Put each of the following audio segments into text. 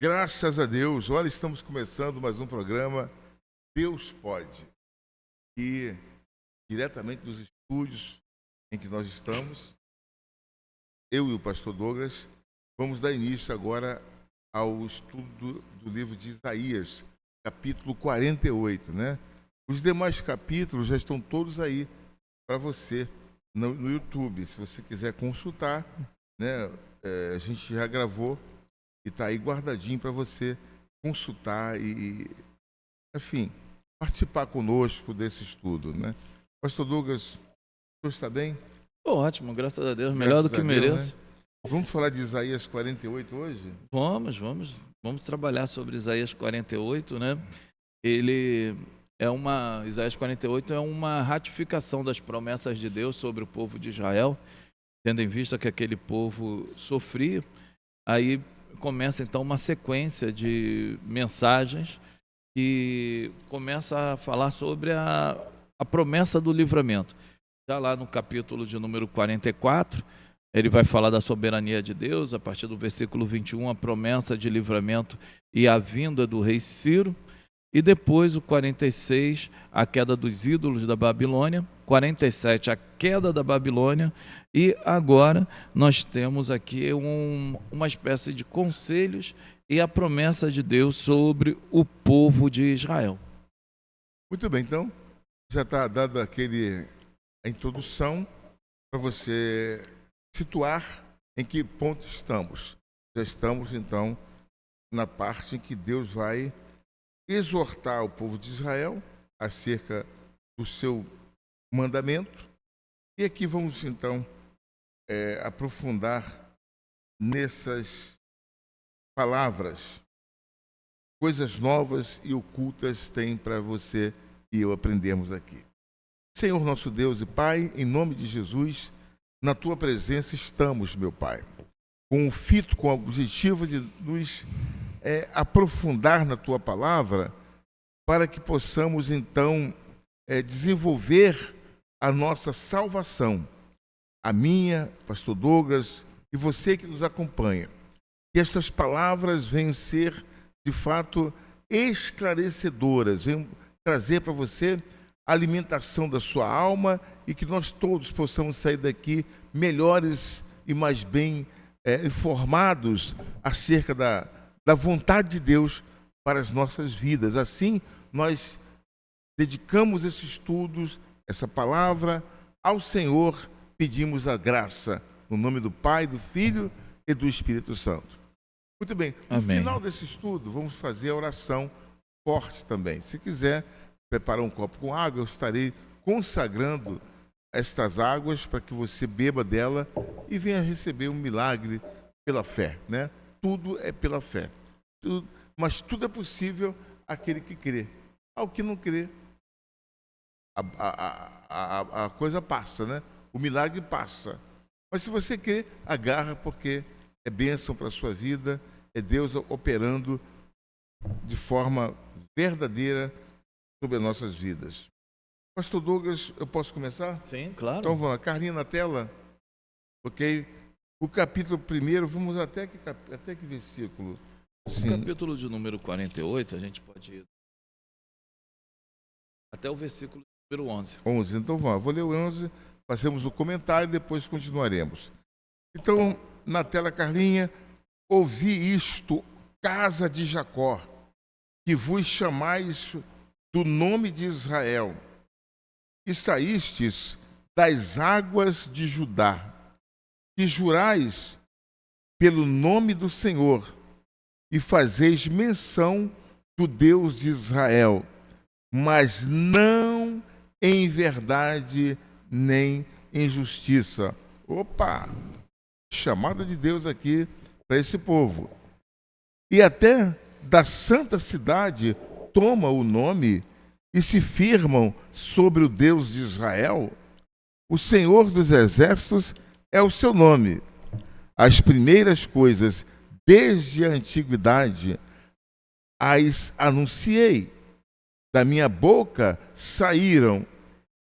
Graças a Deus, olha, estamos começando mais um programa Deus Pode. E diretamente dos estúdios em que nós estamos, eu e o pastor Douglas, vamos dar início agora ao estudo do livro de Isaías, capítulo 48, né? Os demais capítulos já estão todos aí para você no YouTube, se você quiser consultar, né? A gente já gravou e está aí guardadinho para você consultar e, enfim, participar conosco desse estudo, né? Pastor Douglas, o senhor está bem? Ótimo, graças a Deus, melhor do Graças que a Deus, mereço. né? Vamos falar de Isaías 48 hoje? Vamos trabalhar sobre Isaías 48, né? Isaías 48 é uma ratificação das promessas de Deus sobre o povo de Israel, tendo em vista que aquele povo sofria. Aí começa então uma sequência de mensagens que começa a falar sobre a promessa do livramento. Já lá no capítulo de número 44, ele vai falar da soberania de Deus, a partir do versículo 21, a promessa de livramento e a vinda do rei Ciro. E depois o 46, a queda dos ídolos da Babilônia. 47, a queda da Babilônia. E agora nós temos aqui uma espécie de conselhos e a promessa de Deus sobre o povo de Israel. Muito bem, então, já está dado a introdução para você situar em que ponto estamos. Já estamos, então, na parte em que Deus vai exortar o povo de Israel acerca do seu mandamento. E aqui vamos, então, aprofundar nessas palavras. Coisas novas e ocultas tem para você e eu aprendermos aqui. Senhor nosso Deus e Pai, em nome de Jesus, na Tua presença estamos, meu Pai, com o objetivo de nos aprofundar na Tua palavra, para que possamos, então, desenvolver a nossa salvação. A minha, pastor Douglas, e você que nos acompanha. Que estas palavras venham ser, de fato, esclarecedoras, venham trazer para você a alimentação da sua alma e que nós todos possamos sair daqui melhores e mais bem informados acerca da vontade de Deus para as nossas vidas. Assim, nós dedicamos esses estudos, essa palavra, ao Senhor, pedimos a graça, no nome do Pai, do Filho e do Espírito Santo. Muito bem, no Amém. final desse estudo, vamos fazer a oração forte também. Se quiser preparar um copo com água, eu estarei consagrando estas águas para que você beba dela e venha receber um milagre pela fé, né? Tudo é pela fé. Mas tudo é possível àquele que crê. Ao que não crê, a coisa passa, né? O milagre passa. Mas se você crê, agarra, porque é bênção para a sua vida, é Deus operando de forma verdadeira sobre as nossas vidas. Pastor Douglas, eu posso começar? Sim, claro. Então vamos lá, Carlinha na tela, ok? O capítulo 1, vamos até que versículo? Sim. O capítulo de número 48, a gente pode ir até o versículo número 11. 11, então vamos lá, vou ler o 11, fazemos o comentário e depois continuaremos. Então, na tela, Carlinha, ouvi isto, casa de Jacó, que vos chamais do nome de Israel, e saístes das águas de Judá, que jurais pelo nome do Senhor, e fazeis menção do Deus de Israel, mas não em verdade nem em justiça. Opa! Chamada de Deus aqui para esse povo. E até da santa cidade toma o nome e se firmam sobre o Deus de Israel. O Senhor dos Exércitos é o seu nome. As primeiras coisas, desde a antiguidade, as anunciei. Da minha boca saíram,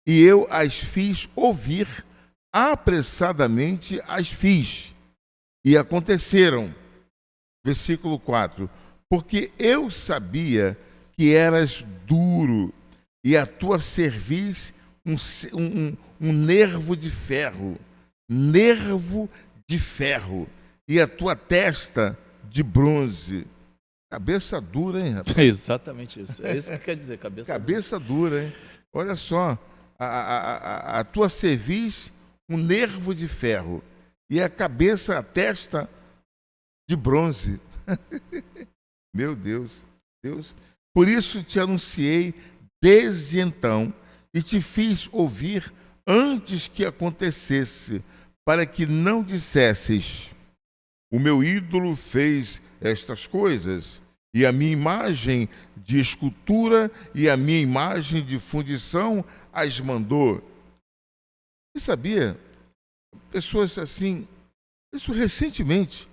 e eu as fiz ouvir, apressadamente as fiz. E aconteceram. Versículo 4. Porque eu sabia que eras duro e a tua cerviz um nervo de ferro, e a tua testa de bronze. Cabeça dura, hein, rapaz? Exatamente isso. É isso que quer dizer, cabeça dura, hein? Olha só, a tua cerviz, um nervo de ferro, e a cabeça, a testa de bronze. Meu Deus. Por isso te anunciei desde então e te fiz ouvir antes que acontecesse, para que não dissesses: o meu ídolo fez estas coisas, e a minha imagem de escultura e a minha imagem de fundição as mandou. Você sabia? Pessoas assim, isso recentemente,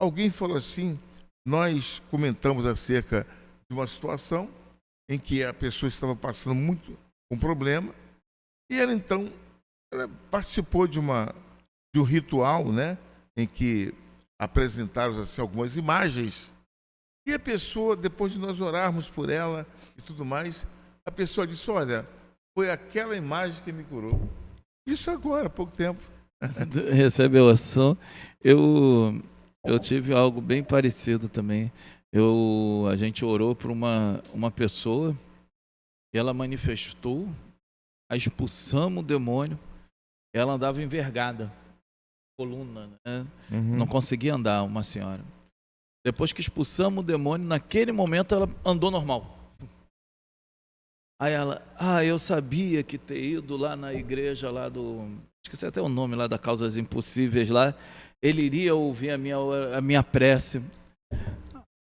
alguém falou assim, nós comentamos acerca de uma situação em que a pessoa estava passando muito um problema, e ela então participou de um ritual, né, em que apresentaram assim, algumas imagens, e a pessoa, depois de nós orarmos por ela e tudo mais, a pessoa disse: olha, foi aquela imagem que me curou. Isso agora, há pouco tempo. Recebe a oração. Eu tive algo bem parecido também. A gente orou por uma pessoa e ela manifestou, a expulsamos o demônio. Ela andava envergada, coluna, né? Não conseguia andar, uma senhora. Depois que expulsamos o demônio, naquele momento ela andou normal. Aí ela, eu sabia que ter ido lá na igreja lá esqueci até o nome lá da Causas Impossíveis lá, ele iria ouvir a minha prece.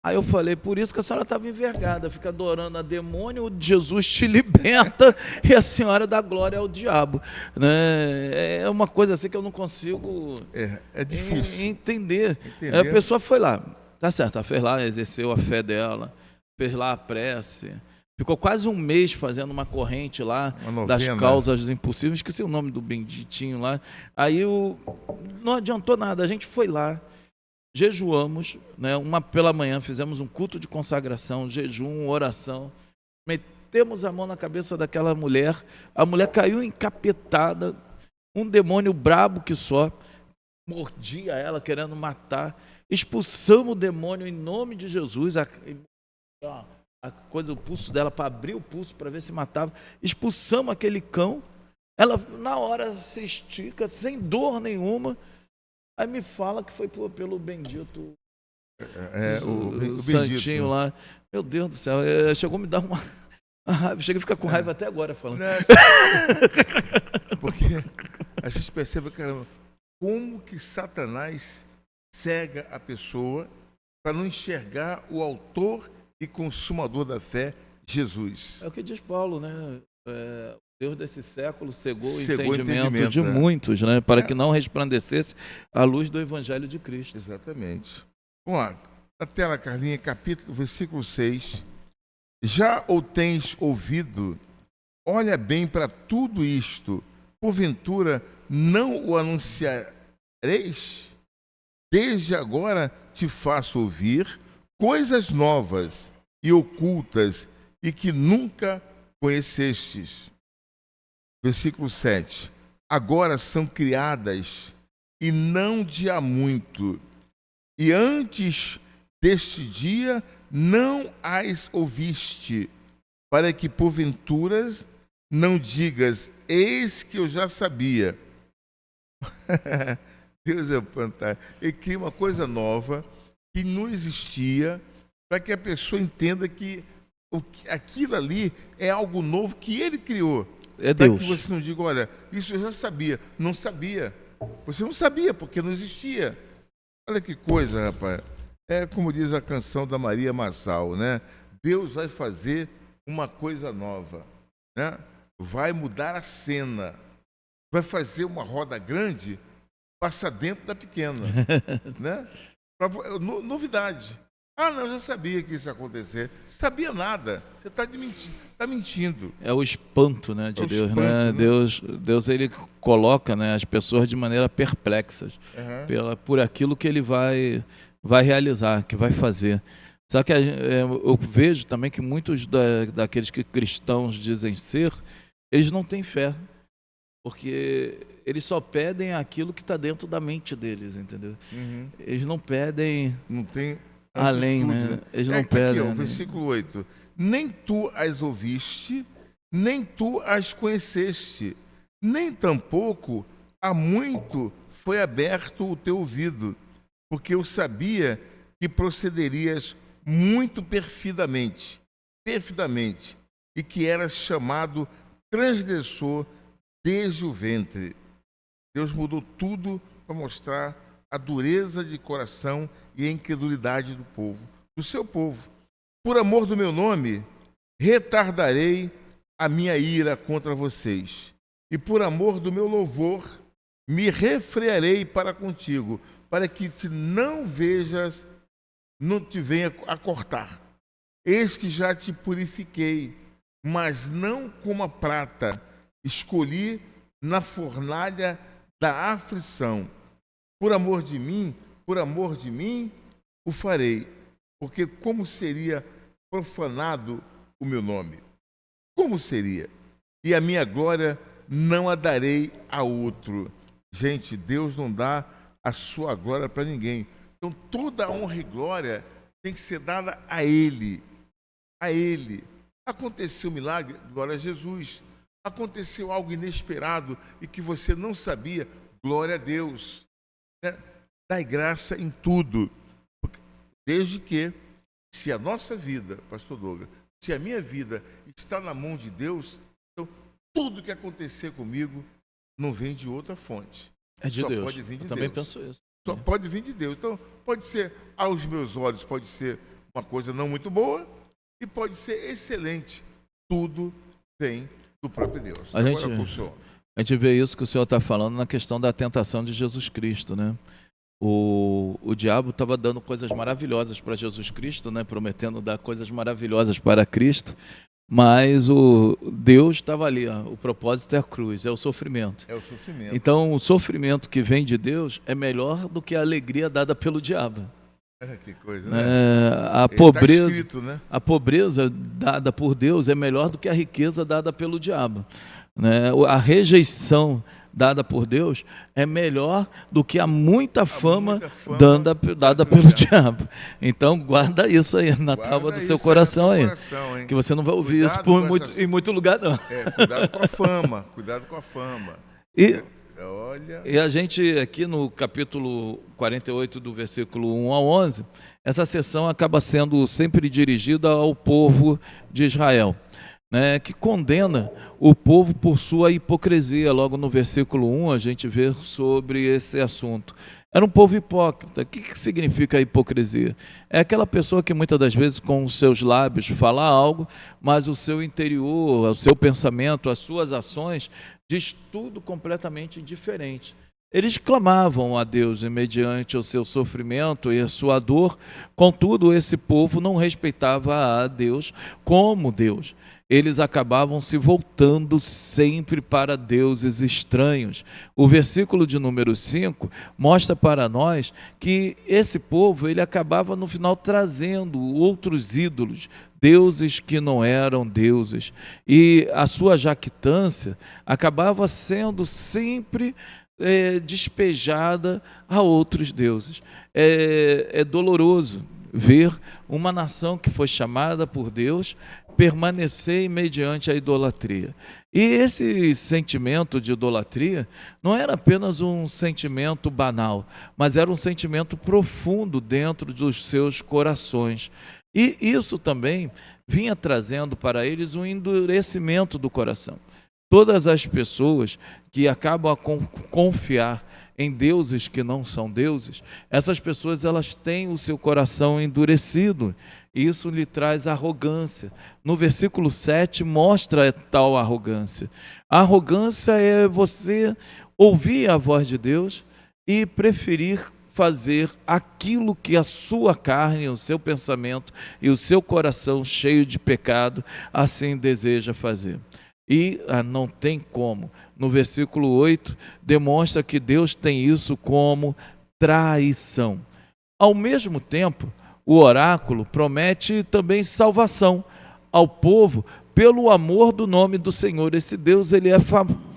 Aí eu falei, por isso que a senhora estava envergada, fica adorando a demônio, Jesus te liberta e a senhora dá glória ao diabo, né? É uma coisa assim que eu não consigo difícil entender. A pessoa foi lá, tá certo, ela fez lá, exerceu a fé dela, fez lá a prece, ficou quase um mês fazendo uma corrente lá das causas impossíveis, esqueci o nome do benditinho lá. Aí não adiantou nada, a gente foi lá, jejuamos, né, pela manhã, fizemos um culto de consagração, jejum, oração, metemos a mão na cabeça daquela mulher, a mulher caiu encapetada, um demônio brabo que só, mordia ela, querendo matar, expulsamos o demônio em nome de Jesus, a coisa, o pulso dela, para abrir o pulso, para ver se matava, expulsamos aquele cão, ela na hora se estica, sem dor nenhuma. Aí me fala que foi pelo bendito, o santinho lá. Meu Deus do céu, chegou a me dar uma raiva. Cheguei a ficar com raiva até agora falando. Porque a gente percebe, caramba, como que Satanás cega a pessoa para não enxergar o autor e consumador da fé, Jesus. É o que diz Paulo, né? Deus desse século cegou o entendimento de muitos, né? Para que não resplandecesse a luz do Evangelho de Cristo. Exatamente. Vamos lá, na tela, Carlinha, versículo 6. Já o tens ouvido? Olha bem para tudo isto. Porventura não o anunciareis? Desde agora te faço ouvir coisas novas e ocultas e que nunca conhecestes. Versículo 7. Agora são criadas e não de há muito, e antes deste dia não as ouviste, para que porventura não digas: eis que eu já sabia. Deus é fantástico. Ele cria uma coisa nova que não existia, para que a pessoa entenda que aquilo ali é algo novo que ele criou. É Deus. Para que você não diga: olha, isso eu já sabia. Não sabia. Você não sabia, porque não existia. Olha que coisa, rapaz. É como diz a canção da Maria Marçal, né? Deus vai fazer uma coisa nova, né? Vai mudar a cena. Vai fazer uma roda grande, passa dentro da pequena, né? Novidade. Não, eu já sabia que isso ia acontecer. Sabia nada. Você está mentindo. É o espanto, né, de Deus, espanto, né? Deus ele coloca, né, as pessoas de maneira perplexas por aquilo que ele vai vai realizar, que vai fazer. Só que eu vejo também que muitos daqueles que cristãos dizem ser, eles não têm fé, porque eles só pedem aquilo que está dentro da mente deles, entendeu? Uhum. Eles não pedem Não tem além, amplitude, né? Eles não pedem. Aqui, ó, versículo 8. Nem tu as ouviste, nem tu as conheceste, nem tampouco há muito foi aberto o teu ouvido, porque eu sabia que procederias muito perfidamente, e que eras chamado transgressor desde o ventre. Deus mudou tudo para mostrar a dureza de coração e a incredulidade do povo, do seu povo. Por amor do meu nome, retardarei a minha ira contra vocês, e por amor do meu louvor, me refrearei para contigo, para que te não vejas, não te venha a cortar. Eis que já te purifiquei, mas não como a prata, escolhi na fornalha da aflição. Por amor de mim, o farei, porque como seria profanado o meu nome? Como seria? E a minha glória não a darei a outro. Gente, Deus não dá a sua glória para ninguém. Então toda a honra e glória tem que ser dada a Ele. A Ele. Aconteceu um milagre, glória a Jesus. Aconteceu algo inesperado e que você não sabia, glória a Deus. Dai graça em tudo. Desde que, se a nossa vida, pastor Douglas, se a minha vida está na mão de Deus, então tudo que acontecer comigo não vem de outra fonte. É de Só Deus. pode vir de Eu também Deus. penso isso. Só pode vir de Deus. Então, pode ser, aos meus olhos, pode ser uma coisa não muito boa e pode ser excelente. Tudo vem do próprio Deus. A gente vê isso que o senhor está falando na questão da tentação de Jesus Cristo, né? O diabo estava dando coisas maravilhosas para Jesus Cristo, né? Prometendo dar coisas maravilhosas para Cristo, mas o Deus estava ali, ó, o propósito é a cruz, é o sofrimento. É o sofrimento. Então, o sofrimento que vem de Deus é melhor do que a alegria dada pelo diabo. Que coisa, né? A pobreza, tá escrito, né? A pobreza dada por Deus é melhor do que a riqueza dada pelo diabo, né? A rejeição dada por Deus é melhor do que a muita fama dada pelo diabo. Então guarda isso aí na tábua do seu coração aí, que você não vai ouvir isso em muito lugar não. Cuidado com a fama, cuidado com a fama. E a gente aqui no capítulo 48 do versículo 1 a 11, essa sessão acaba sendo sempre dirigida ao povo de Israel, né, que condena o povo por sua hipocrisia. Logo no versículo 1 a gente vê sobre esse assunto. Era um povo hipócrita. O que significa a hipocrisia? É aquela pessoa que muitas das vezes com os seus lábios fala algo, mas o seu interior, o seu pensamento, as suas ações diz tudo completamente diferente. Eles clamavam a Deus mediante o seu sofrimento e a sua dor, contudo esse povo não respeitava a Deus como Deus. Eles acabavam se voltando sempre para deuses estranhos. O versículo de número 5 mostra para nós que esse povo ele acabava no final trazendo outros ídolos, deuses que não eram deuses. E a sua jactância acabava sendo sempre despejada a outros deuses. É doloroso ver uma nação que foi chamada por Deus permanecer mediante a idolatria. E esse sentimento de idolatria não era apenas um sentimento banal, mas era um sentimento profundo dentro dos seus corações. E isso também vinha trazendo para eles um endurecimento do coração. Todas as pessoas que acabam a confiar em deuses que não são deuses, essas pessoas elas têm o seu coração endurecido. Isso lhe traz arrogância. No versículo 7 mostra tal arrogância. A arrogância é você ouvir a voz de Deus e preferir fazer aquilo que a sua carne, o seu pensamento e o seu coração cheio de pecado assim deseja fazer. E não tem como. No versículo 8 demonstra que Deus tem isso como traição. Ao mesmo tempo, o oráculo promete também salvação ao povo pelo amor do nome do Senhor. Esse Deus, ele é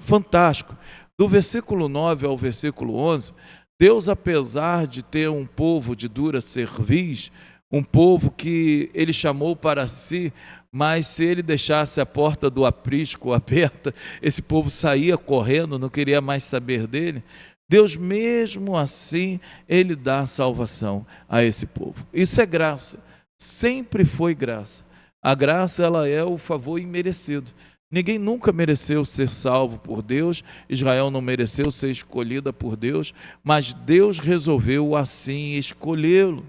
fantástico. Do versículo 9 ao versículo 11, Deus, apesar de ter um povo de dura cerviz, um povo que ele chamou para si, mas se ele deixasse a porta do aprisco aberta, esse povo saía correndo, não queria mais saber dele. Deus, mesmo assim, ele dá salvação a esse povo. Isso é graça, sempre foi graça. A graça, ela é o favor imerecido. Ninguém nunca mereceu ser salvo por Deus, Israel não mereceu ser escolhida por Deus, mas Deus resolveu assim escolhê-lo.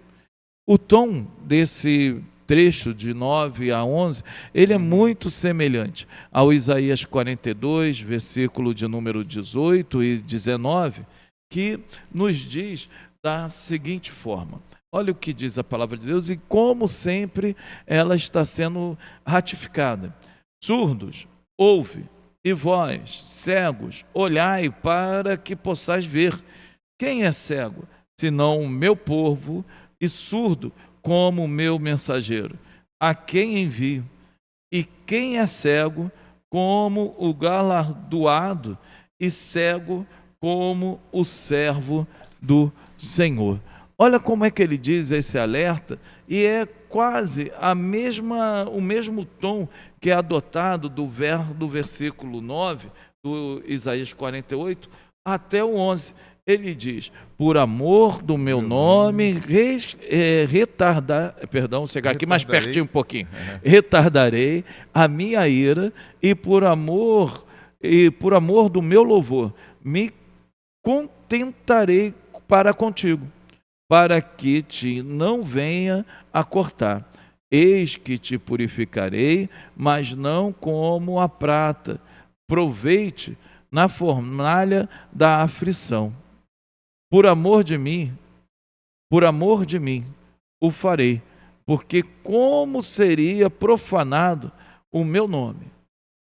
O tom desse trecho de 9 a 11, ele é muito semelhante ao Isaías 42, versículo de número 18 e 19, que nos diz da seguinte forma: olha o que diz a palavra de Deus, e como sempre ela está sendo ratificada. Surdos, ouve, e vós, cegos, olhai para que possais ver. Quem é cego, senão o meu povo, e surdo como o meu mensageiro, a quem envio? E quem é cego, como o galardoado, e cego como o servo do Senhor. Olha como é que ele diz esse alerta, e é quase o mesmo tom que é adotado do versículo 9, do Isaías 48, até o 11. Ele diz: por amor do meu nome, chegar aqui mais pertinho um pouquinho, retardarei a minha ira, e por amor do meu louvor, me contentarei para contigo, para que te não venha a cortar. Eis que te purificarei, mas não como a prata. Proveite na fornalha da aflição. Por amor de mim, o farei, porque como seria profanado o meu nome,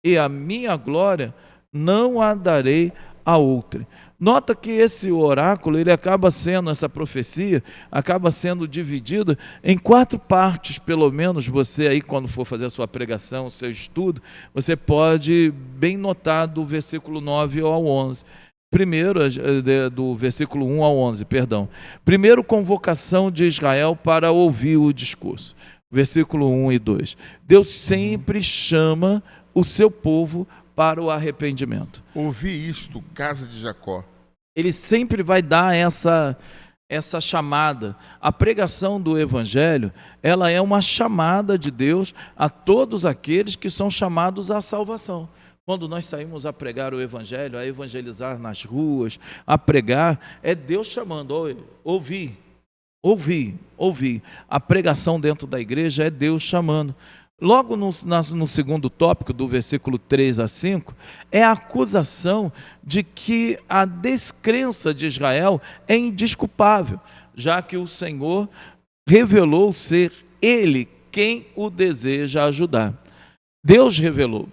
e a minha glória não a darei a outra. Nota que esse oráculo, essa profecia, acaba sendo dividida em 4 partes, pelo menos. Você aí, quando for fazer a sua pregação, o seu estudo, você pode bem notar do versículo 9 ao 11. Primeiro, do versículo 1 ao 11, perdão. Primeiro, convocação de Israel para ouvir o discurso. Versículo 1 e 2. Deus sempre chama o seu povo para o arrependimento. Ouvi isto, casa de Jacó. Ele sempre vai dar essa chamada. A pregação do Evangelho, ela é uma chamada de Deus a todos aqueles que são chamados à salvação. Quando nós saímos a pregar o Evangelho, a evangelizar nas ruas, a pregar, é Deus chamando: ouvi. A pregação dentro da igreja é Deus chamando. Logo no segundo tópico, do versículo 3 a 5, é a acusação de que a descrença de Israel é indesculpável, já que o Senhor revelou ser Ele quem o deseja ajudar. Deus revelou.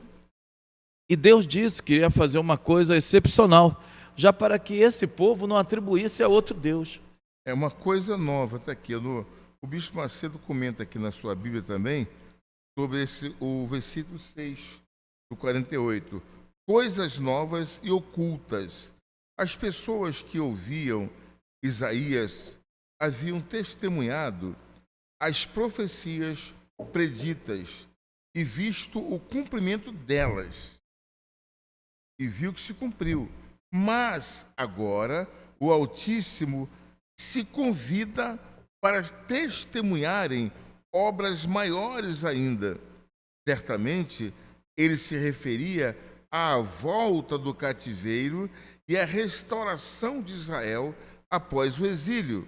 E Deus disse que ia fazer uma coisa excepcional, já para que esse povo não atribuísse a outro Deus. É uma coisa nova, está aqui. O Bispo Macedo comenta aqui na sua Bíblia também, sobre o versículo 6 do 48. Coisas novas e ocultas. As pessoas que ouviam Isaías haviam testemunhado as profecias preditas e visto o cumprimento delas. E viu que se cumpriu. Mas agora o Altíssimo se convida para testemunharem obras maiores ainda. Certamente, ele se referia à volta do cativeiro e à restauração de Israel após o exílio.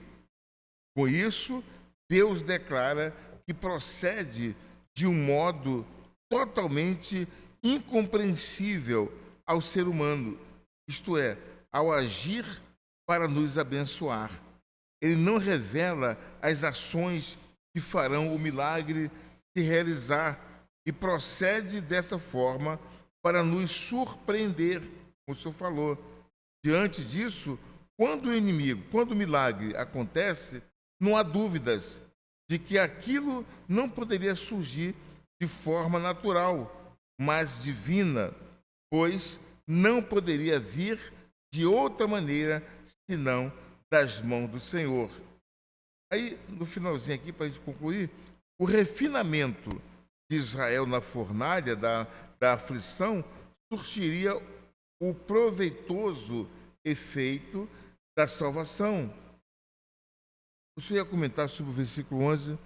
Com isso, Deus declara que procede de um modo totalmente incompreensível ao ser humano, isto é, ao agir para nos abençoar. Ele não revela as ações que farão o milagre se realizar e procede dessa forma para nos surpreender, como o senhor falou. Diante disso, quando o milagre acontece, não há dúvidas de que aquilo não poderia surgir de forma natural, mas divina, pois não poderia vir de outra maneira senão das mãos do Senhor. Aí, no finalzinho aqui, para a gente concluir, o refinamento de Israel na fornalha da aflição surtiria o proveitoso efeito da salvação. O senhor ia comentar sobre o versículo 11?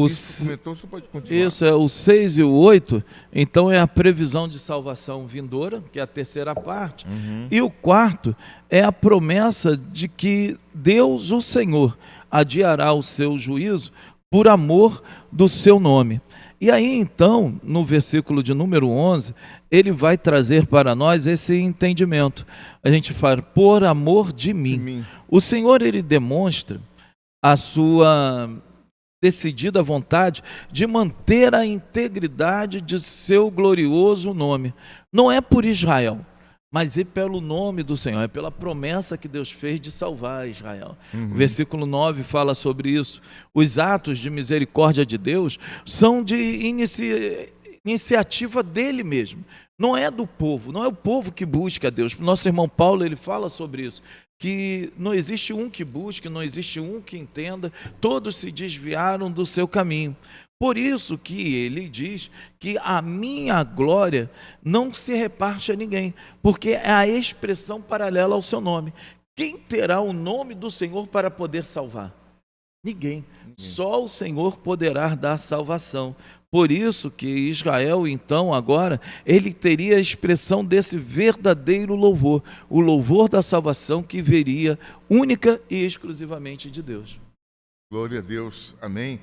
Isso comentou, você pode continuar. Isso, o 6 e o 8, então é a previsão de salvação vindoura, que é a terceira parte. E o quarto é a promessa de que Deus, o Senhor, adiará o seu juízo por amor do seu nome. E aí, então, no versículo de número 11, ele vai trazer para nós esse entendimento. A gente fala, por amor de mim. O Senhor, ele demonstra a sua decidida vontade de manter a integridade de seu glorioso nome. Não é por Israel, mas é pelo nome do Senhor, é pela promessa que Deus fez de salvar Israel. O versículo 9 fala sobre isso. Os atos de misericórdia de Deus são de iniciativa dele mesmo. Não é do povo, não é o povo que busca a Deus. Nosso irmão Paulo, ele fala sobre isso, que não existe um que busque, não existe um que entenda, todos se desviaram do seu caminho. Por isso que ele diz que a minha glória não se reparte a ninguém, porque é a expressão paralela ao seu nome. Quem terá o nome do Senhor para poder salvar? Ninguém. Só o Senhor poderá dar salvação. Por isso que Israel, então, agora, ele teria a expressão desse verdadeiro louvor, o louvor da salvação que viria única e exclusivamente de Deus. Glória a Deus, amém.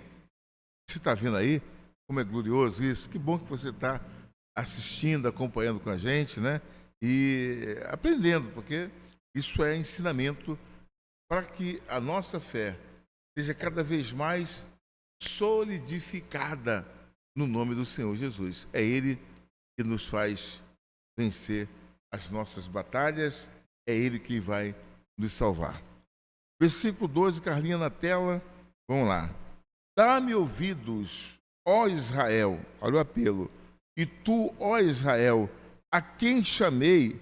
Você está vendo aí como é glorioso isso? Que bom que você está assistindo, acompanhando com a gente, né? E aprendendo, porque isso é ensinamento para que a nossa fé seja cada vez mais solidificada no nome do Senhor Jesus. É Ele que nos faz vencer as nossas batalhas, é Ele que vai nos salvar. Versículo 12, Carlinha na tela, vamos lá. Dá-me ouvidos, ó Israel, olha o apelo, e tu, ó Israel, a quem chamei,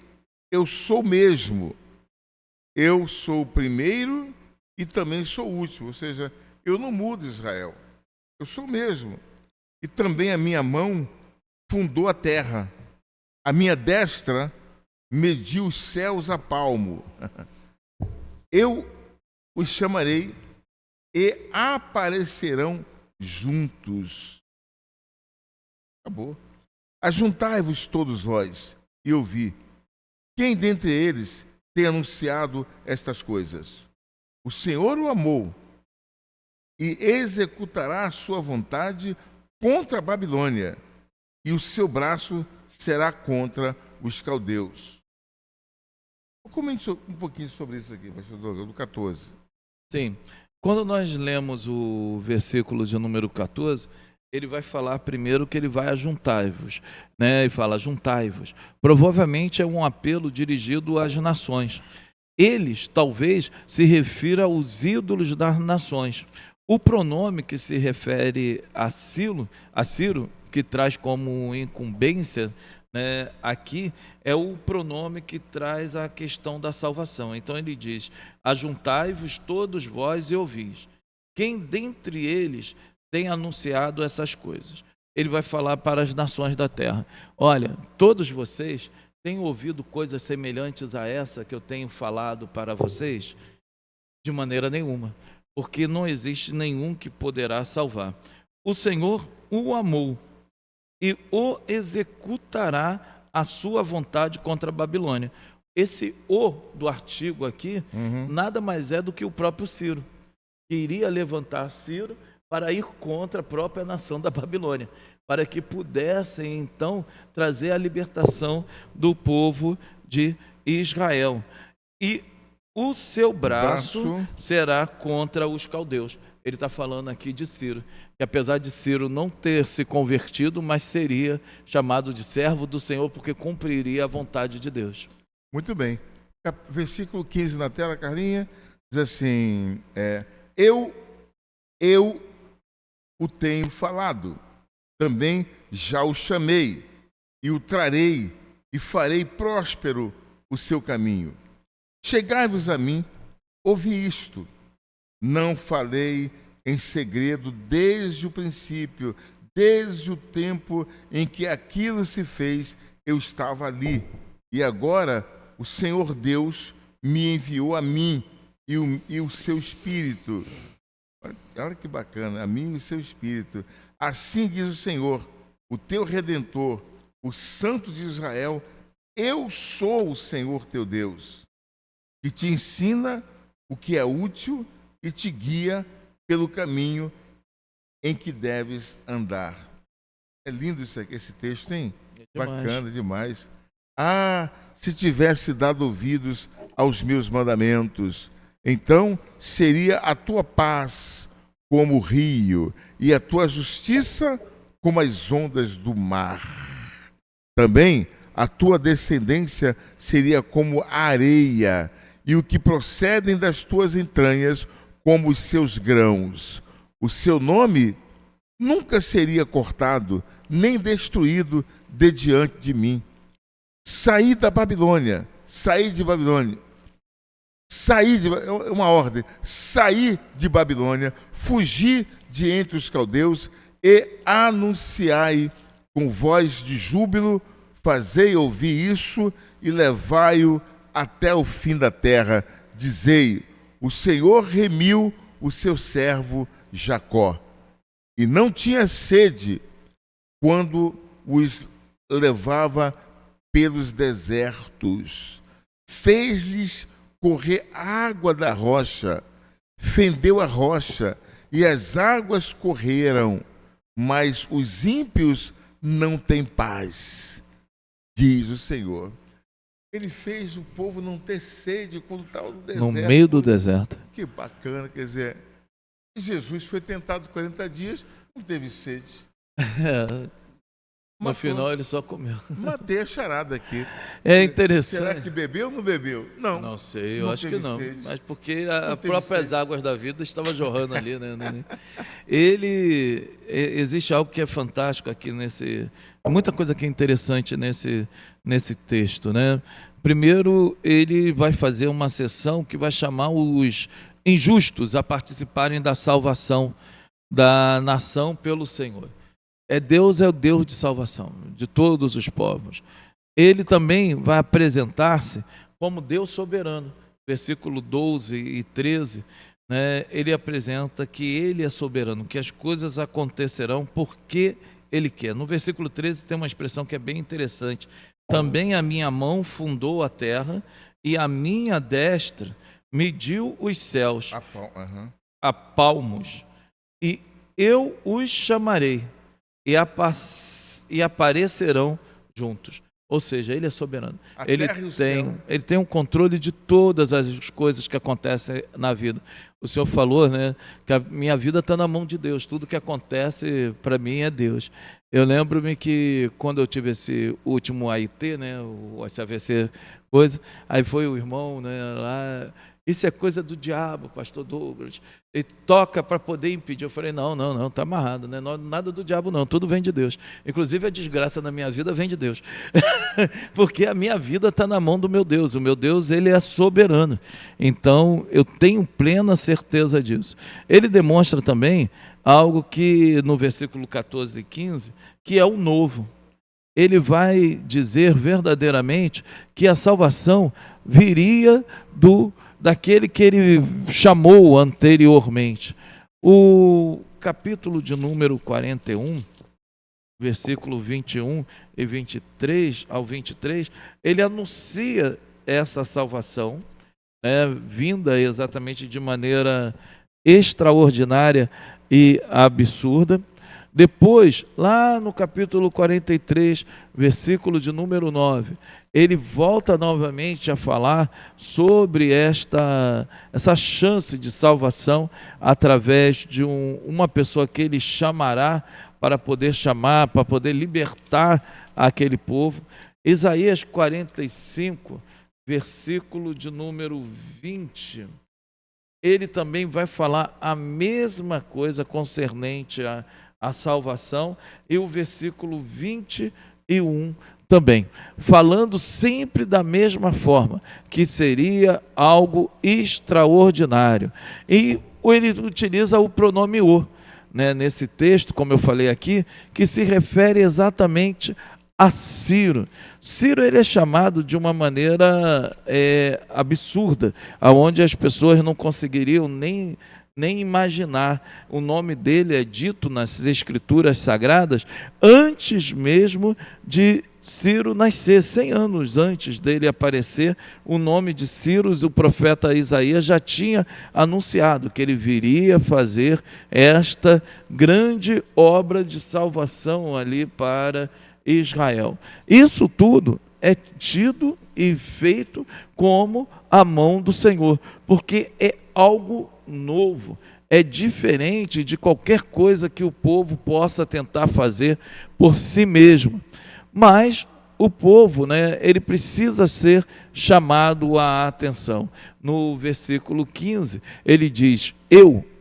eu sou mesmo. Eu sou o primeiro e também sou o último, ou seja, eu não mudo, Israel, eu sou mesmo. E também a minha mão fundou a terra, a minha destra mediu os céus a palmo. Eu os chamarei e aparecerão juntos. Acabou. Ajuntai-vos todos vós e ouvi. Quem dentre eles tem anunciado estas coisas? O Senhor o amou e executará a sua vontade contra a Babilônia, e o seu braço será contra os caldeus. Comente um pouquinho sobre isso aqui, pastor Douglas, do 14. Sim. Quando nós lemos o versículo de número 14, ele vai falar primeiro que ele vai ajuntai-vos, né? Ele fala, juntai-vos. Provavelmente é um apelo dirigido às nações. Eles, talvez, se refira aos ídolos das nações. O pronome que se refere a Ciro, que traz como incumbência, né, aqui, é o pronome que traz a questão da salvação. Então ele diz, ajuntai-vos todos vós e ouvis. Quem dentre eles tem anunciado essas coisas? Ele vai falar para as nações da terra. Olha, todos vocês têm ouvido coisas semelhantes a essa que eu tenho falado para vocês? De maneira nenhuma. Porque não existe nenhum que poderá salvar. O Senhor o amou e o executará a sua vontade contra a Babilônia. Esse "o" do artigo aqui, nada mais é do que o próprio Ciro, que iria levantar Ciro para ir contra a própria nação da Babilônia, para que pudessem então trazer a libertação do povo de Israel. E o seu braço será contra os caldeus. Ele está falando aqui de Ciro, que apesar de Ciro não ter se convertido, mas seria chamado de servo do Senhor, porque cumpriria a vontade de Deus. Muito bem. Versículo 15 na tela, Carlinha, diz assim, eu eu o tenho falado. Também já o chamei, e o trarei, e farei próspero o seu caminho. Chegai-vos a mim, ouvi isto. Não falei em segredo desde o princípio, desde o tempo em que aquilo se fez, eu estava ali. E agora o Senhor Deus me enviou a mim e o seu Espírito. Olha que bacana, a mim e o seu Espírito. Assim diz o Senhor, o teu Redentor, o Santo de Israel: eu sou o Senhor teu Deus, que te ensina o que é útil e te guia pelo caminho em que deves andar. É lindo isso aqui, esse texto, hein? Bacana demais. Ah, se tivesse dado ouvidos aos meus mandamentos, então seria a tua paz como o rio e a tua justiça como as ondas do mar. Também a tua descendência seria como a areia, e o que procedem das tuas entranhas como os seus grãos. O seu nome nunca seria cortado, nem destruído de diante de mim. Saí da Babilônia, saí de Babilônia, é uma ordem, saí de Babilônia, fugi de entre os caldeus e anunciai com voz de júbilo, fazei ouvir isso e levai-o até o fim da terra. Dizei: o Senhor remiu o seu servo Jacó, e não tinha sede quando os levava pelos desertos. Fez-lhes correr água da rocha, fendeu a rocha, e as águas correram, mas os ímpios não têm paz, diz o Senhor. Ele fez o povo não ter sede quando estava no deserto. No meio do deserto. Que bacana, quer dizer, Jesus foi tentado 40 dias, não teve sede. No final ele só comeu. Matei a charada aqui. É interessante. Será que bebeu ou não bebeu? Não. Não sei, eu acho que não. Sede. Mas porque as próprias águas da vida estavam jorrando ali, né? Existe algo que é fantástico aqui nesse... Muita coisa que é interessante nesse texto, né? Primeiro, ele vai fazer uma sessão que vai chamar os injustos a participarem da salvação da nação pelo Senhor. Deus é o Deus de salvação de todos os povos. Ele também vai apresentar-se como Deus soberano. Versículo 12 e 13, né, ele apresenta que ele é soberano, que as coisas acontecerão porque ele quer. No versículo 13 tem uma expressão que é bem interessante. Também a minha mão fundou a terra e a minha destra mediu os céus a palmos, e eu os chamarei e aparecerão juntos. Ou seja, ele é soberano. Ele tem um controle de todas as coisas que acontecem na vida. O Senhor falou, né, que a minha vida está na mão de Deus. Tudo que acontece para mim é Deus. Eu lembro-me que quando eu tive esse último AIT, né, esse AVC, coisa, aí foi o irmão, né, lá... Isso é coisa do diabo, pastor Douglas. Ele toca para poder impedir. Eu falei, não, está amarrado, né? Nada do diabo não, tudo vem de Deus. Inclusive a desgraça na minha vida vem de Deus. Porque a minha vida está na mão do meu Deus. O meu Deus, ele é soberano. Então, eu tenho plena certeza disso. Ele demonstra também algo que no versículo 14 e 15, que é o novo. Ele vai dizer verdadeiramente que a salvação viria daquele que ele chamou anteriormente. O capítulo de número 41, versículo 21 e 23 ao 23, ele anuncia essa salvação, né, vinda exatamente de maneira extraordinária e absurda. Depois, lá no capítulo 43, versículo de número 9, ele volta novamente a falar sobre essa chance de salvação através de uma pessoa que ele chamará para poder chamar, para poder libertar aquele povo. Isaías 45, versículo de número 20. ele também vai falar a mesma coisa concernente à salvação, e o versículo 21 também, falando sempre da mesma forma, que seria algo extraordinário. E ele utiliza o pronome o, né, nesse texto, como eu falei aqui, que se refere exatamente a Ciro. Ciro, ele é chamado de uma maneira absurda, aonde as pessoas não conseguiriam nem imaginar. O nome dele é dito nas escrituras sagradas antes mesmo de Ciro nascer. 100 anos antes dele aparecer, o nome de Ciro, o profeta Isaías já tinha anunciado que ele viria fazer esta grande obra de salvação ali para Israel. Isso tudo é tido e feito como a mão do Senhor, porque é algo novo, é diferente de qualquer coisa que o povo possa tentar fazer por si mesmo. Mas o povo, né, ele precisa ser chamado à atenção. No versículo 15, ele diz,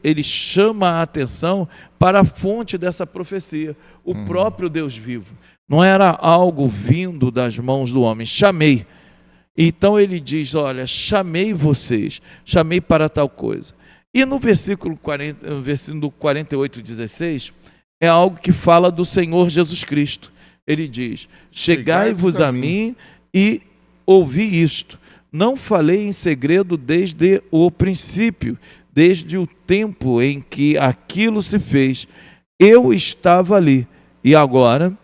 ele chama a atenção para a fonte dessa profecia, o próprio Deus vivo. Não era algo vindo das mãos do homem, chamei. Então ele diz, olha, chamei vocês, chamei para tal coisa. E no versículo 48, 16, é algo que fala do Senhor Jesus Cristo. Ele diz, chegai-vos a mim e ouvi isto. Não falei em segredo desde o princípio, desde o tempo em que aquilo se fez. Eu estava ali. E agora,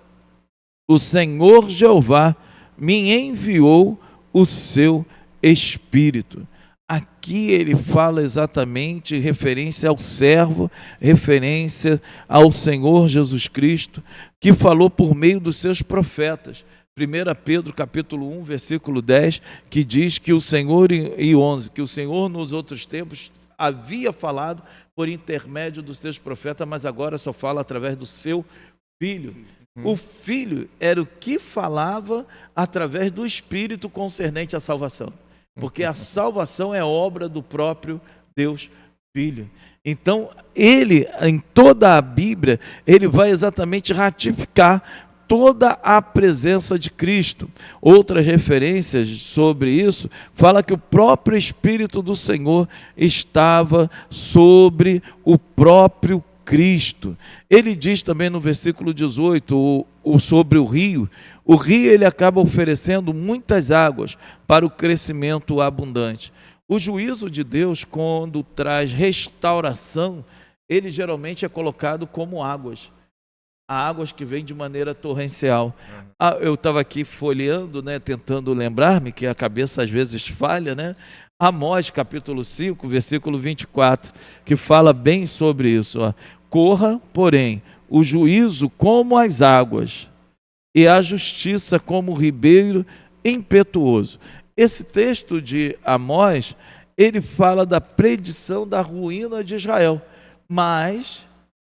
o Senhor Jeová me enviou o seu Espírito. Aqui ele fala exatamente referência ao servo, referência ao Senhor Jesus Cristo, que falou por meio dos seus profetas. 1 Pedro capítulo 1, versículo 10, que diz que o Senhor, e 11, que o Senhor nos outros tempos havia falado por intermédio dos seus profetas, mas agora só fala através do seu Filho. O Filho era o que falava através do Espírito concernente à salvação. Porque a salvação é obra do próprio Deus Filho. Então, ele, em toda a Bíblia, ele vai exatamente ratificar toda a presença de Cristo. Outras referências sobre isso, fala que o próprio Espírito do Senhor estava sobre o próprio Cristo. Ele diz também no versículo 18, sobre o rio. O rio, ele acaba oferecendo muitas águas para o crescimento abundante. O juízo de Deus, quando traz restauração, ele geralmente é colocado como águas. Águas que vêm de maneira torrencial. Eu estava aqui folheando, né, tentando lembrar-me, que a cabeça às vezes falha, né? Amós, capítulo 5, versículo 24, que fala bem sobre isso. Ó. Corra, porém, o juízo como as águas, e a justiça como o ribeiro impetuoso. Esse texto de Amós, ele fala da predição da ruína de Israel, mas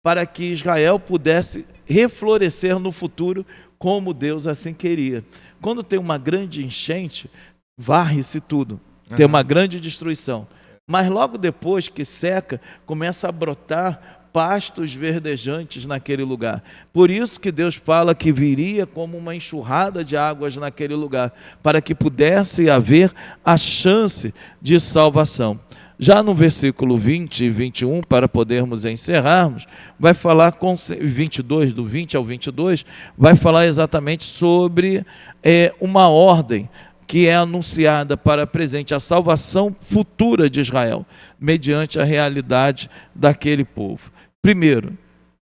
para que Israel pudesse reflorescer no futuro como Deus assim queria. Quando tem uma grande enchente, varre-se tudo, tem uma grande destruição. Mas logo depois que seca, começa a brotar pastos verdejantes naquele lugar. Por isso que Deus fala que viria como uma enxurrada de águas naquele lugar, para que pudesse haver a chance de salvação. Já no versículo 20 e 21, para podermos encerrarmos, vai falar com 22, do 20 ao 22, vai falar exatamente sobre uma ordem que é anunciada para presente, a salvação futura de Israel, mediante a realidade daquele povo. Primeiro,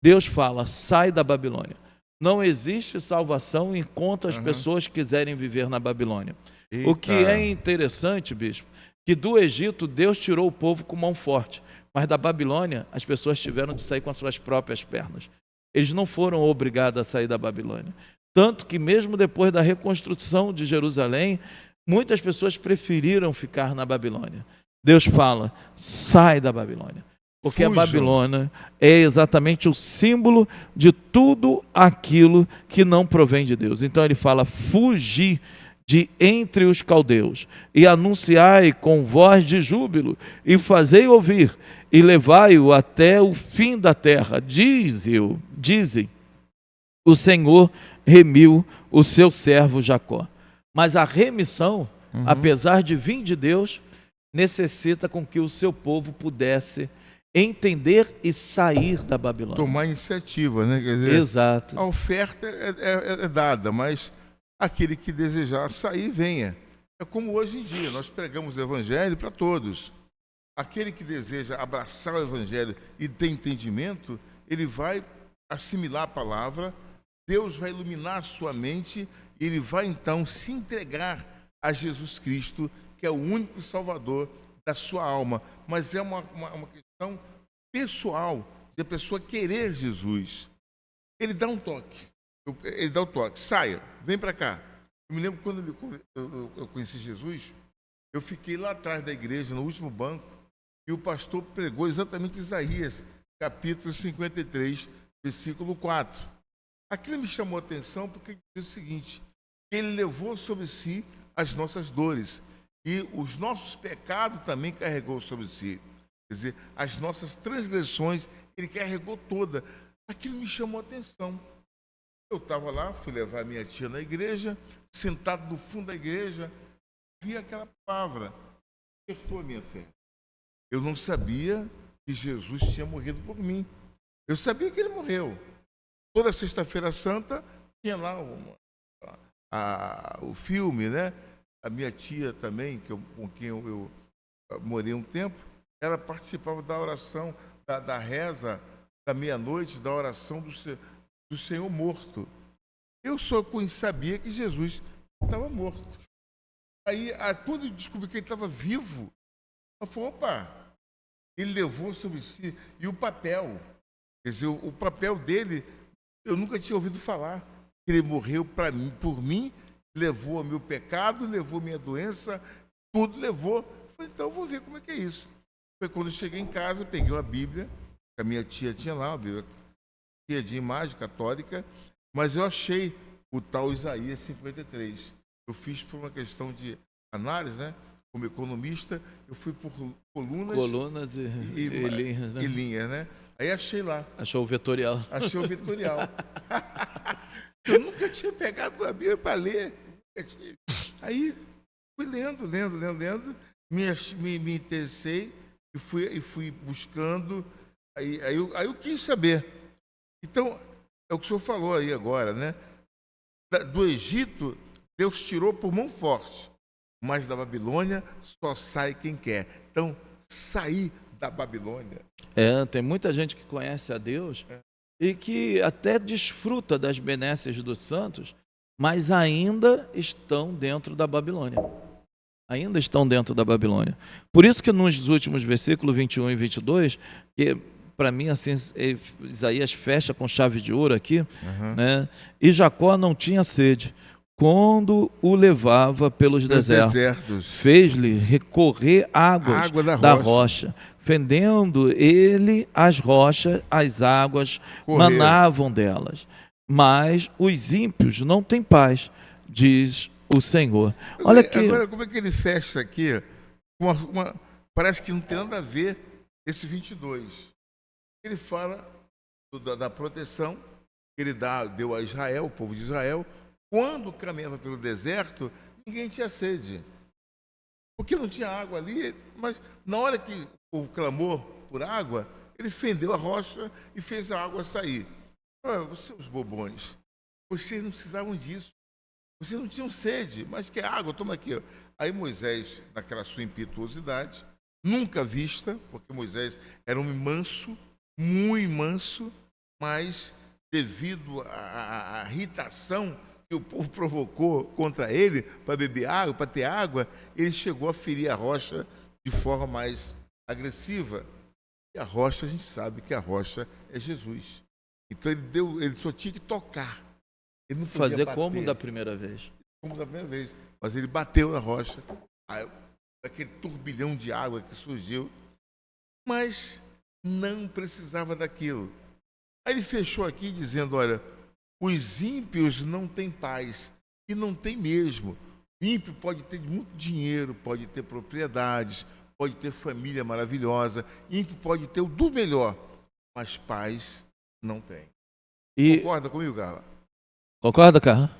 Deus fala, sai da Babilônia. Não existe salvação enquanto as pessoas quiserem viver na Babilônia. Eita. O que é interessante, bispo, que do Egito Deus tirou o povo com mão forte, mas da Babilônia as pessoas tiveram de sair com as suas próprias pernas. Eles não foram obrigados a sair da Babilônia. Tanto que mesmo depois da reconstrução de Jerusalém, muitas pessoas preferiram ficar na Babilônia. Deus fala, sai da Babilônia. Porque a Babilônia é exatamente o símbolo de tudo aquilo que não provém de Deus. Então ele fala, fugir, de entre os caldeus, e anunciai com voz de júbilo, e fazei ouvir, e levai-o até o fim da terra. Dizem, o Senhor remiu o seu servo Jacó. Mas a remissão, apesar de vir de Deus, necessita com que o seu povo pudesse entender e sair da Babilônia. Tomar iniciativa, né? Quer dizer, exato. A oferta é dada, mas aquele que desejar sair, venha. É como hoje em dia, nós pregamos o evangelho para todos. Aquele que deseja abraçar o evangelho e ter entendimento, ele vai assimilar a palavra, Deus vai iluminar a sua mente, e ele vai então se entregar a Jesus Cristo, que é o único Salvador da sua alma. Mas é uma questão pessoal, de a pessoa querer Jesus. Ele dá um toque. Ele dá o toque. Saia, vem para cá. Eu me lembro quando eu conheci Jesus, eu fiquei lá atrás da igreja, no último banco, e o pastor pregou exatamente Isaías, capítulo 53, versículo 4. Aquilo me chamou a atenção porque diz o seguinte: ele levou sobre si as nossas dores e os nossos pecados também carregou sobre si. Quer dizer, as nossas transgressões ele carregou toda. Aquilo me chamou a atenção. Eu estava lá, fui levar minha tia na igreja, sentado no fundo da igreja, vi aquela palavra, despertou a minha fé. Eu não sabia que Jesus tinha morrido por mim. Eu sabia que ele morreu. Toda sexta-feira santa tinha lá o filme, né? A minha tia também, com quem eu morei um tempo, ela participava da oração, da reza da meia-noite, da oração do Senhor morto. Eu só sabia que Jesus estava morto. Aí, quando eu descobri que ele estava vivo, eu falei, opa, ele levou sobre si, e o papel, quer dizer, o papel dele, eu nunca tinha ouvido falar. Ele morreu por mim, levou o meu pecado, levou minha doença, tudo levou. Eu falei, então eu vou ver como é que é isso. Foi quando eu cheguei em casa, eu peguei uma Bíblia, que a minha tia tinha lá, uma Bíblia cheia de imagem católica, mas eu achei o tal Isaías 53. Eu fiz por uma questão de análise, né? Como economista, eu fui por colunas e linhas, né? E linhas, né? Aí achei lá. Achou o vetorial. Achei o vetorial. Eu nunca tinha pegado a Bíblia para ler. Aí fui lendo, me interessei e fui buscando. Aí eu quis saber. Então, é o que o senhor falou aí agora, né? Do Egito, Deus tirou por mão forte, mas da Babilônia só sai quem quer. Então, sair da Babilônia. Tem muita gente que conhece a Deus e que até desfruta das benesses dos santos, mas ainda estão dentro da Babilônia. Ainda estão dentro da Babilônia. Por isso que nos últimos versículos 21 e 22, que para mim assim, Isaías fecha com chave de ouro aqui, né? E Jacó não tinha sede quando o levava pelos desertos. Fez-lhe recorrer águas da rocha. Fendendo ele as rochas, as águas manavam delas. Mas os ímpios não têm paz, diz o Senhor. Olha aqui. Agora, como é que ele fecha aqui? Parece que não tem nada a ver esse 22. Ele fala da proteção que ele deu a Israel, o povo de Israel. Quando caminhava pelo deserto, ninguém tinha sede. Porque não tinha água ali, mas na hora que o povo clamou por água, ele fendeu a rocha e fez a água sair. Vocês bobões, vocês não precisavam disso. Vocês não tinham sede, mas que água? Toma aqui. Aí Moisés, naquela sua impetuosidade, nunca vista, porque Moisés era um manso, muito manso, mas devido à irritação que o povo provocou contra ele para beber água, para ter água, ele chegou a ferir a rocha de forma mais agressiva. E a rocha, a gente sabe que a rocha é Jesus. Então ele só tinha que tocar. Ele não fazer como da primeira vez. Como da primeira vez. Mas ele bateu na rocha, aquele turbilhão de água que surgiu, mas não precisava daquilo. Aí ele fechou aqui dizendo, olha, os ímpios não têm paz, e não tem mesmo. Ímpio pode ter muito dinheiro, pode ter propriedades, pode ter família maravilhosa. Ímpio pode ter o do melhor, mas paz não tem. Concorda comigo, Carla? Concorda, Carla?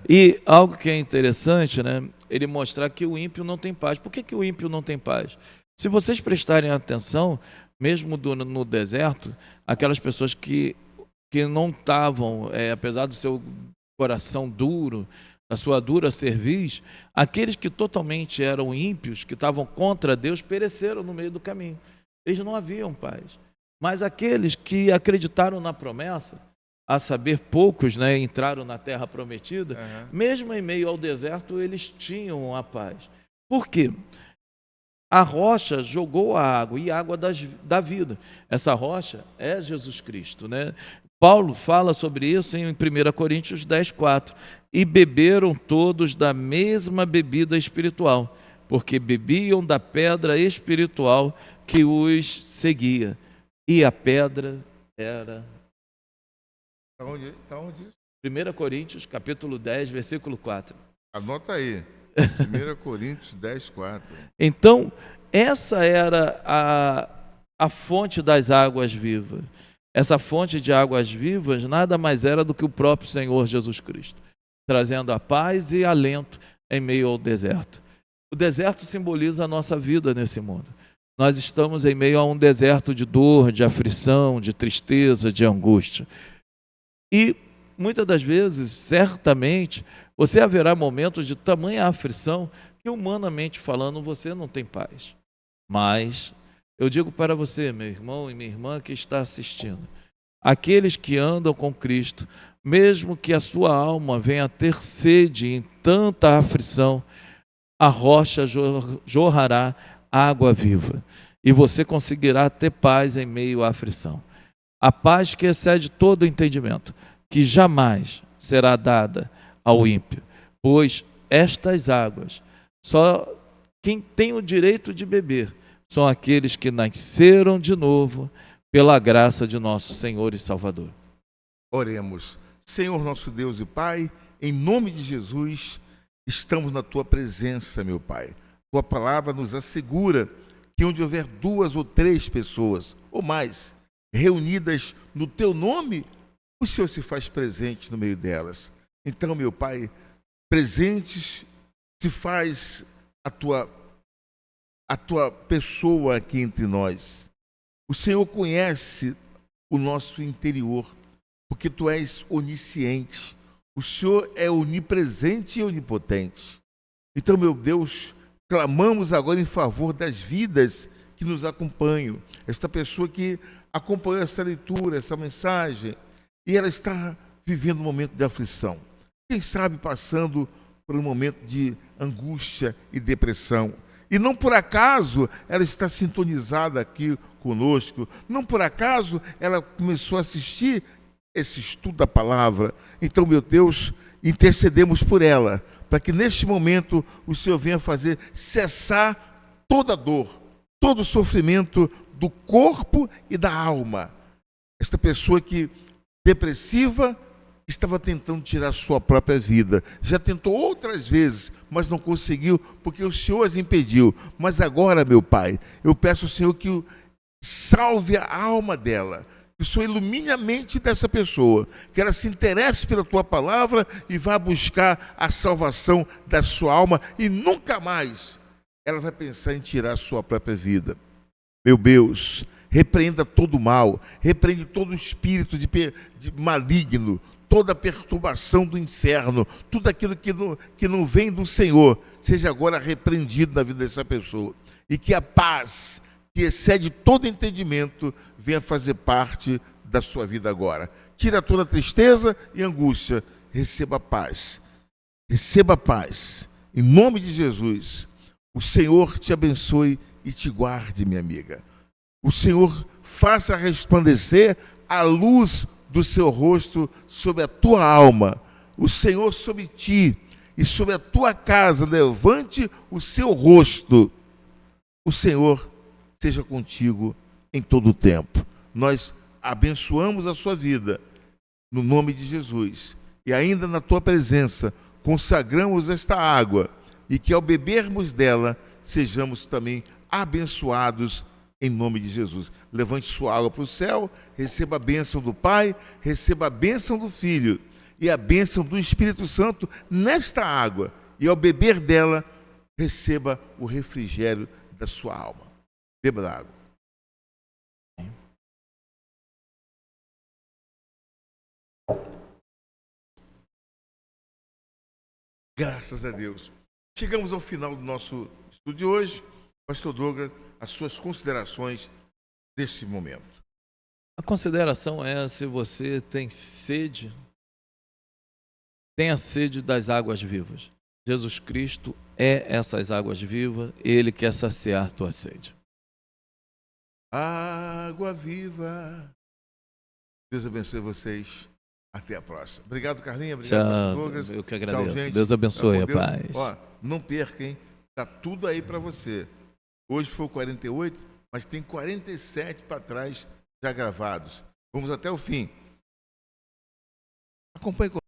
E algo que é interessante, né? Ele mostrar que o ímpio não tem paz. Por que o ímpio não tem paz? Se vocês prestarem atenção, mesmo no deserto, aquelas pessoas que não estavam, apesar do seu coração duro, da sua dura cerviz, aqueles que totalmente eram ímpios, que estavam contra Deus, pereceram no meio do caminho. Eles não haviam paz. Mas aqueles que acreditaram na promessa, a saber, poucos, né, entraram na terra prometida, mesmo em meio ao deserto, eles tinham a paz. Por quê? A rocha jogou a água, e a água da vida. Essa rocha é Jesus Cristo, né? Paulo fala sobre isso em 1 Coríntios 10:4. E beberam todos da mesma bebida espiritual, porque bebiam da pedra espiritual que os seguia. E a pedra era... Está onde isso? 1 Coríntios, capítulo 10, versículo 4. Anota aí. 1 Coríntios 10:4. Então, essa era a fonte das águas vivas. Essa fonte de águas vivas nada mais era do que o próprio Senhor Jesus Cristo, trazendo a paz e alento em meio ao deserto. O deserto simboliza a nossa vida nesse mundo. Nós estamos em meio a um deserto de dor, de aflição, de tristeza, de angústia. E muitas das vezes, certamente, você haverá momentos de tamanha aflição que, humanamente falando, você não tem paz. Mas eu digo para você, meu irmão e minha irmã que está assistindo, aqueles que andam com Cristo, mesmo que a sua alma venha a ter sede em tanta aflição, a rocha jorrará água viva e você conseguirá ter paz em meio à aflição. A paz que excede todo entendimento, que jamais será dada ao ímpio, pois estas águas, só quem tem o direito de beber, são aqueles que nasceram de novo pela graça de nosso Senhor e Salvador. Oremos. Senhor nosso Deus e Pai, em nome de Jesus, estamos na Tua presença, meu Pai. Tua palavra nos assegura que onde houver 2 ou 3 pessoas, ou mais, reunidas no Teu nome, o Senhor se faz presente no meio delas. Então, meu Pai, presentes se faz a Tua pessoa aqui entre nós. O Senhor conhece o nosso interior, porque Tu és onisciente. O Senhor é onipresente e onipotente. Então, meu Deus, clamamos agora em favor das vidas que nos acompanham. Esta pessoa que acompanhou essa leitura, essa mensagem, e ela está vivendo um momento de aflição. Quem sabe passando por um momento de angústia e depressão. E não por acaso ela está sintonizada aqui conosco. Não por acaso ela começou a assistir esse estudo da palavra. Então, meu Deus, intercedemos por ela, para que neste momento o Senhor venha fazer cessar toda dor, todo sofrimento do corpo e da alma. Esta pessoa que, depressiva, estava tentando tirar sua própria vida. Já tentou outras vezes, mas não conseguiu, porque o Senhor as impediu. Mas agora, meu Pai, eu peço ao Senhor que salve a alma dela, que o Senhor ilumine a mente dessa pessoa, que ela se interesse pela Tua palavra e vá buscar a salvação da sua alma, e nunca mais ela vai pensar em tirar a sua própria vida. Meu Deus, repreenda todo o mal, repreende todo o espírito de maligno, toda a perturbação do inferno, tudo aquilo que não vem do Senhor, seja agora repreendido na vida dessa pessoa. E que a paz, que excede todo entendimento, venha fazer parte da sua vida agora. Tira toda a tristeza e angústia. Receba paz. Receba paz. Em nome de Jesus, o Senhor te abençoe e te guarde, minha amiga. O Senhor faça resplandecer a luz do seu rosto sobre a tua alma. O Senhor sobre ti e sobre a tua casa levante o seu rosto. O Senhor seja contigo em todo o tempo. Nós abençoamos a sua vida no nome de Jesus. E ainda na tua presença, consagramos esta água e que ao bebermos dela sejamos também abençoados em nome de Jesus. Levante sua água para o céu, receba a bênção do Pai, receba a bênção do Filho e a bênção do Espírito Santo nesta água. E ao beber dela, receba o refrigério da sua alma. Beba da água. Graças a Deus. Chegamos ao final do nosso estudo de hoje. Pastor Douglas, as suas considerações deste momento. A consideração é: se você tem sede, tenha sede das águas vivas. Jesus Cristo é essas águas vivas, Ele quer saciar tua sede. Água viva. Deus abençoe vocês. Até a próxima. Obrigado, Carlinha. Obrigado, Pastor Douglas. Eu que agradeço. Tchau, gente. Deus abençoe, a Deus. paz. Ó, não perca, hein? Tá tudo aí para você. Hoje foi o 48, mas tem 47 para trás já gravados. Vamos até o fim. Acompanhe comigo.